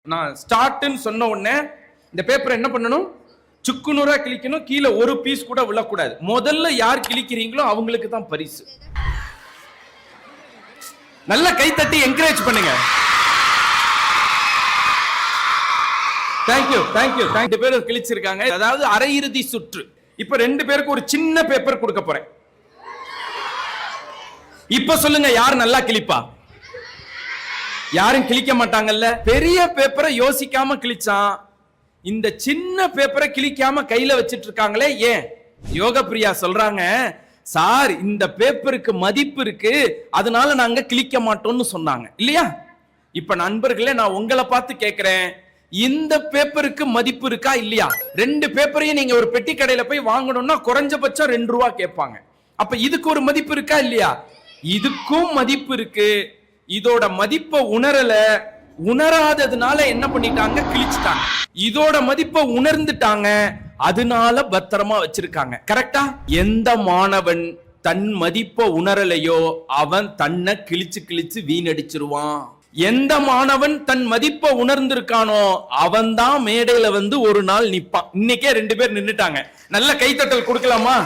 நான் ஸ்டார்ட்னு சொன்ன உடனே இந்த பேப்பரை என்ன பண்ணணும்? சுக்குநூறா கிழிக்கணும். கீழே ஒரு பீஸ் கூட விழக்கூடாது. முதல்ல யார் கிழிக்கிறீங்களோ அவங்களுக்கு தான் பரிசு. நல்ல கைத்தட்டி என்கரேஜ் பண்ணுங்க. Thank you thank you. 2 பேர் கிழிச்சிருக்காங்க. அதாவது அரையிறுதி சுற்று. இப்ப 2 பேருக்கு ஒரு சின்ன பேப்பர் கொடுக்க போறேன். இப்ப சொல்லுங்க, யார் நல்லா கிழிப்பா? யாரும் கிழிக்க மாட்டாங்கல்ல. பெரிய பேப்பரை யோசிக்காம கிழிச்சான். இந்த சின்ன பேப்பரை கிழிக்காம கையில வச்சிட்டு இருக்காங்களே, ஏன்? யோக பிரியா சொல்றாங்க, சார் இந்த பேப்பருக்கு மதிப்பு இருக்கு, அதனால நாங்க கிழிக்க மாட்டோம்னு சொன்னாங்க இல்லையா? இப்ப நண்பர்களே, நான் உங்களை பார்த்து கேட்கிறேன், இந்த பேப்பருக்கு மதிப்பு இருக்கா இல்லையா? 2 பேப்பரையும் நீங்க ஒரு பெட்டி கடையில போய் வாங்கணும்னா குறைஞ்சபட்சம் 2 ரூபா கேட்பாங்க. அப்ப இதுக்கு ஒரு மதிப்பு இருக்கா இல்லையா? இதுக்கும் மதிப்பு இருக்கு. இதோட மதிப்பை உணராததுனால என்ன பண்ணிட்டாங்க? கிழிச்சிட்டாங்க. இதோட மதிப்பை உணர்ந்துட்டாங்க, அதனால பத்திரமா வச்சிருக்காங்க. கரெக்டா? எந்த மாணவன் தன் மதிப்பை உணரலையோ அவன் தன்னை கிழிச்சு வீணடிச்சிருவான். எந்த மாணவன் தன் மதிப்பை உணர்ந்திருக்கானோ அவன் தான் மேடையில வந்து ஒரு நாள் நிப்பான். இன்னைக்கே 2 பேர் நின்னுட்டாங்க. நல்ல கைத்தட்டல் கொடுக்கலாமா?